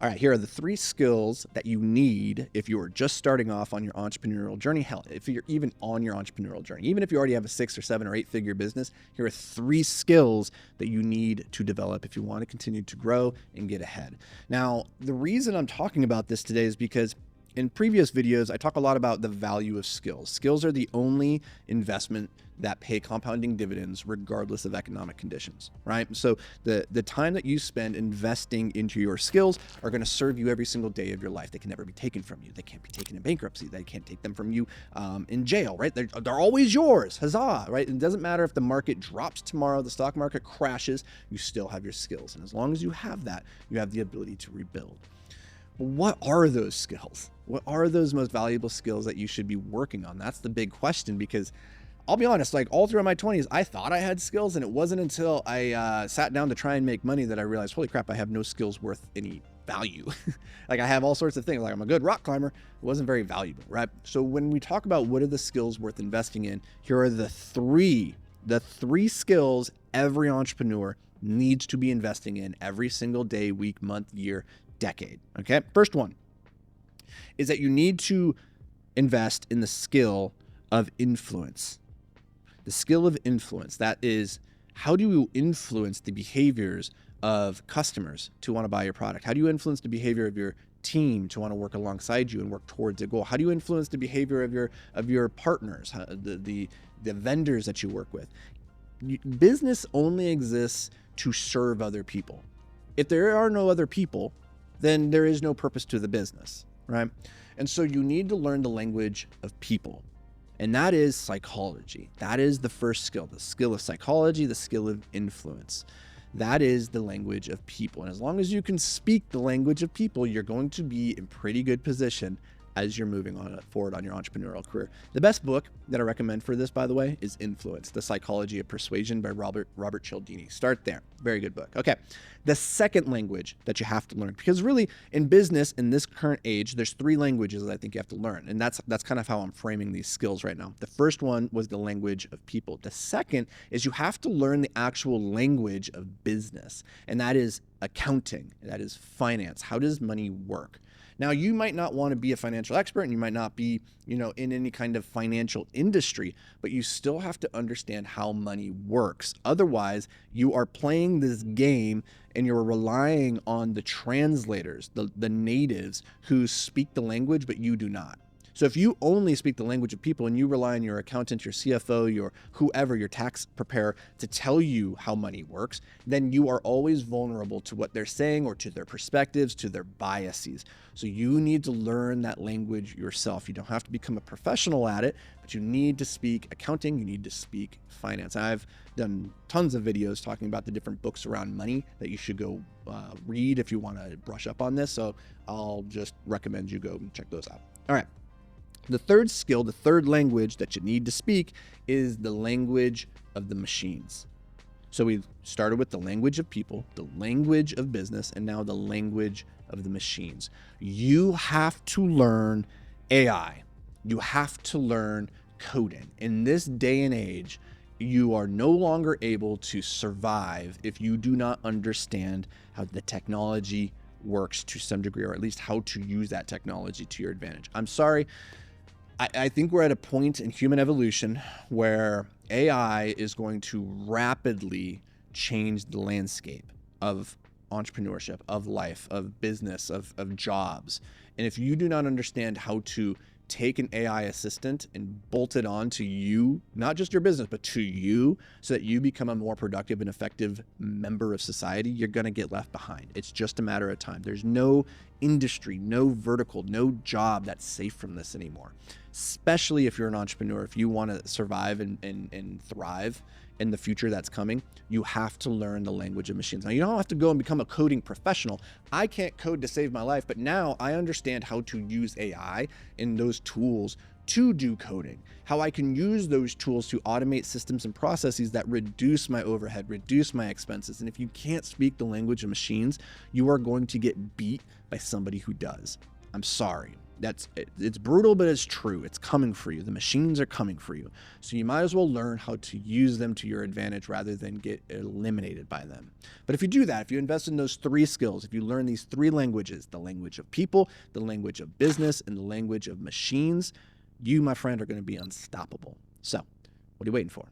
All right, here are the 3 skills that you need if you are just starting off on your entrepreneurial journey. Hell, if you're even on your entrepreneurial journey, even if you already have a 6 or 7 or 8 figure business, here are 3 skills that you need to develop if you want to continue to grow and get ahead. Now, the reason I'm talking about this today is because in previous videos, I talk a lot about the value of skills. Skills are the only investment that pay compounding dividends regardless of economic conditions, right? So the time that you spend investing into your skills are going to serve you every single day of your life. They can never be taken from you. They can't be taken in bankruptcy. They can't take them from you in jail, right? They're always yours. Huzzah, right? It doesn't matter if the market drops tomorrow, the stock market crashes, you still have your skills. And as long as you have that, you have the ability to rebuild. What are those skills? What are those most valuable skills that you should be working on? That's the big question, because I'll be honest, like all through my 20s, I thought I had skills, and it wasn't until I sat down to try and make money that I realized, holy crap, I have no skills worth any value. Like I have all sorts of things, like I'm a good rock climber. It wasn't very valuable, right? So when we talk about what are the skills worth investing in, here are the three skills every entrepreneur needs to be investing in every single day, week, month, year, decade. Okay. First one is that you need to invest in the skill of influence. The skill of influence. That is, how do you influence the behaviors of customers to want to buy your product? How do you influence the behavior of your team to want to work alongside you and work towards a goal? How do you influence the behavior of your partners, the vendors that you work with? Business only exists to serve other people. If there are no other people, then there is no purpose to the business, right? And so you need to learn the language of people. And that is psychology. That is the first skill, the skill of psychology, the skill of influence. That is the language of people. And as long as you can speak the language of people, you're going to be in pretty good position as you're moving forward on your entrepreneurial career. The best book that I recommend for this, by the way, is Influence, The Psychology of Persuasion by Robert Cialdini. Start there. Very good book. Okay. The second language that you have to learn, because really in business in this current age, there's 3 languages that I think you have to learn. And that's kind of how I'm framing these skills right now. The first one was the language of people. The second is you have to learn the actual language of business. And that is accounting. That is finance. How does money work? Now, you might not want to be a financial expert, and you might not be, in any kind of financial industry, but you still have to understand how money works. Otherwise, you are playing this game and you're relying on the translators, the natives who speak the language, but you do not. So if you only speak the language of people and you rely on your accountant, your CFO, your whoever, your tax preparer to tell you how money works, then you are always vulnerable to what they're saying or to their perspectives, to their biases. So you need to learn that language yourself. You don't have to become a professional at it, but you need to speak accounting, you need to speak finance. I've done tons of videos talking about the different books around money that you should go read if you want to brush up on this. So I'll just recommend you go check those out. All right. The third skill, the third language that you need to speak is the language of the machines. So we've started with the language of people, the language of business, and now the language of the machines. You have to learn AI. You have to learn coding. In this day and age, you are no longer able to survive if you do not understand how the technology works to some degree, or at least how to use that technology to your advantage. I'm sorry. I think we're at a point in human evolution where AI is going to rapidly change the landscape of entrepreneurship, of life, of business, of jobs. And if you do not understand how to take an AI assistant and bolt it on to you, not just your business, but to you, so that you become a more productive and effective member of society, you're going to get left behind. It's just a matter of time. There's no industry, no vertical, no job that's safe from this anymore, especially if you're an entrepreneur. If you want to survive and thrive in the future that's coming, you have to learn the language of machines. Now, you don't have to go and become a coding professional. I can't code to save my life, but now I understand how to use AI and those tools to do coding, how I can use those tools to automate systems and processes that reduce my overhead, reduce my expenses. And if you can't speak the language of machines, you are going to get beat by somebody who does. I'm sorry. It's brutal, but it's true. It's coming for you. The machines are coming for you. So you might as well learn how to use them to your advantage rather than get eliminated by them. But if you do that, if you invest in those 3 skills, if you learn these 3 languages, the language of people, the language of business, and the language of machines, you, my friend, are going to be unstoppable. So what are you waiting for?